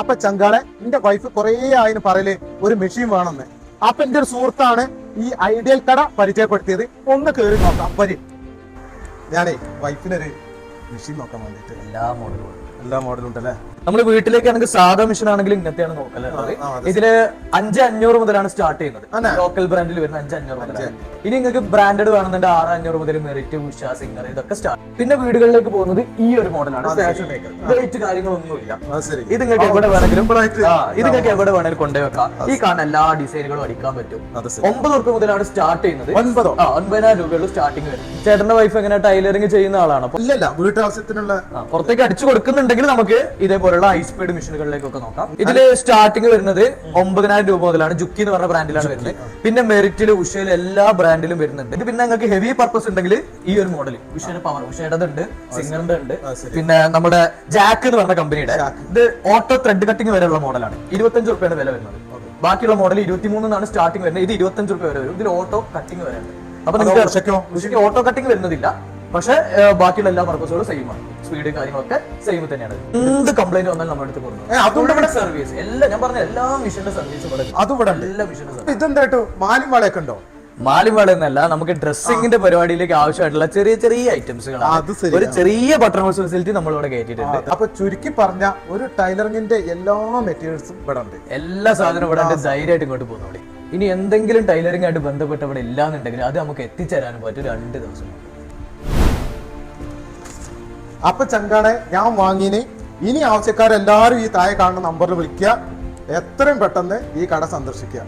അപ്പൊ ചങ്കാളെ എന്റെ വൈഫ് കുറേ ആയിന് പറയല് ഒരു മെഷീൻ വേണമെന്ന്. അപ്പൊ എന്റെ ഒരു സുഹൃത്താണ് ഈ ഐഡിയൽ കട പരിചയപ്പെടുത്തിയത്. ഒന്ന് കേറി നോക്കാം വരി. ഞാനേ വൈഫിനൊരു മെഷീൻ നോക്കാൻ വേണ്ടിട്ട് എല്ലാ മോഡലും ഉണ്ടല്ലേ. നമ്മൾ വീട്ടിലേക്കാണെങ്കിൽ സാധാ മെഷീൻ ആണെങ്കിൽ ഇങ്ങനത്തെയാണ് നോക്കലുള്ളത്. ഇതില് 5500 മുതലാണ് സ്റ്റാർട്ട് ചെയ്യുന്നത്. ലോക്കൽ ബ്രാൻഡിൽ വരുന്ന 5500 മുതലാണ്. ഇനി നിങ്ങൾക്ക് ബ്രാൻഡഡ് വേണമെന്നുണ്ട് 6500 മുതൽ മെറിറ്റ്, ഉഷ, സിംഗർ ഇതൊക്കെ സ്റ്റാർട്ട്. പിന്നെ വീടുകളിലേക്ക് പോകുന്നത് ഈ ഒരു മോഡലാണ്. റേറ്റ് കാര്യങ്ങളൊന്നുമില്ല. ഇത് നിങ്ങൾക്ക് എവിടെ വേണമെങ്കിലും എവിടെ വേണമെങ്കിലും കൊണ്ടുവെക്കാം. ഈ കാണുന്ന എല്ലാ ഡിസൈനുകളും അടിക്കാൻ പറ്റും. 9 ഉറുപ്പിക മുതലാണ് സ്റ്റാർട്ട് ചെയ്യുന്നത്. 9,000 രൂപയുള്ള സ്റ്റാർട്ടിങ് വരും. ചേട്ടന്റെ വൈഫ് എങ്ങനെ ടൈലറിംഗ് ചെയ്യുന്ന ആളാണ്. അപ്പൊ ഇല്ല വീട്ടാവശ്യത്തിനുള്ള പുറത്തേക്ക് അടിച്ചു കൊടുക്കുന്നുണ്ടെങ്കിൽ നമുക്ക് ഇതേപോലുള്ള ഹൈ സ്പീഡ് മെഷീനുകളിലേക്കൊക്കെ നോക്കാം. ഇതില് സ്റ്റാർട്ടിംഗ് വരുന്നത് 9,000 രൂപ മുതലാണ്. ജുക്കി എന്ന് പറഞ്ഞ ബ്രാൻഡിലാണ് വരുന്നത്. പിന്നെ മെറിറ്റില്, ഉഷയില് എല്ലാ ബ്രാൻഡിലും വരുന്നുണ്ട്. ഇത് പിന്നെ നിങ്ങൾക്ക് ഹെവി പർപ്പസ് ഉണ്ടെങ്കിൽ ഈ ഒരു മോഡൽ ഉഷയുടെ പവർ, ഉഷയുടെ ഉണ്ട്, സിംഗറിന്റെ ഉണ്ട്. പിന്നെ നമ്മുടെ ജാക്ക് എന്ന് പറഞ്ഞ കമ്പനിയുടെ ഇത് ഓട്ടോ ത്രെഡ് കട്ടിംഗ് വരെയുള്ള മോഡലാണ്. 25 രൂപയാണ് വില വരുന്നത്. ബാക്കിയുള്ള മോഡൽ 23 സ്റ്റാർട്ടിംഗ് വരുന്നത്. ഇത് 25 രൂപ വരെ വരും. ഇതിൽ ഓട്ടോ കട്ടിംഗ് വരെ ഉണ്ട്. അപ്പൊ നിങ്ങൾക്ക് ഓട്ടോ കട്ടിംഗ് വരുന്നതില്ല. പക്ഷെ ബാക്കിയുള്ള എല്ലാ പർപ്പസുകളും സെയിം ആണ്. സ്പീഡ് കാര്യങ്ങളൊക്കെ സെയിം തന്നെയാണ്. എന്ത് കംപ്ലൈന്റ് വന്നാലും നമ്മുടെ അടുത്ത് കൊടുക്കുന്നത്. അതുകൊണ്ട് സർവീസ് എല്ലാം ഞാൻ പറഞ്ഞ എല്ലാ മിഷന്റെ സർവീസും അതുകൂടെ എല്ലാ മിഷനും. ഇതെന്തായിട്ട് മാലിം വളയൊക്കെ ഉണ്ടോ? മാലിവാള എന്നല്ല, നമുക്ക് ഡ്രസ്സിംഗിന്റെ പരിപാടിയിലേക്ക് ആവശ്യമായിട്ടുള്ള ചെറിയ ചെറിയ ഐറ്റംസുകളാണ്. ഒരു ചെറിയ ബട്ടർ ഫെസിലിറ്റി നമ്മളിവിടെ കയറ്റിയിട്ടുണ്ട്. അപ്പൊ ചുരുക്കി പറഞ്ഞ ഒരു ടൈലറിംഗിന്റെ എല്ലാ മെറ്റീരിയൽസും ഇവിടെ ഉണ്ട്. എല്ലാ സാധനവും ഇവിടെ ഉണ്ട്. ധൈര്യമായിട്ട് ഇങ്ങോട്ട് പോകുന്നവിടെ. ഇനി എന്തെങ്കിലും ടൈലറിംഗ് ആയിട്ട് ബന്ധപ്പെട്ട് ഇവിടെ ഇല്ലാന്നുണ്ടെങ്കിൽ അത് നമുക്ക് എത്തിച്ചേരാനും പറ്റും 2 ദിവസം. അപ്പൊ ചങ്കാണെ ഞാൻ വാങ്ങിന്. ഇനി ആവശ്യക്കാരെല്ലാരും ഈ താഴെ കാണുന്ന നമ്പറിൽ വിളിക്കുക. എത്രയും പെട്ടെന്ന് ഈ കട സന്ദർശിക്കുക.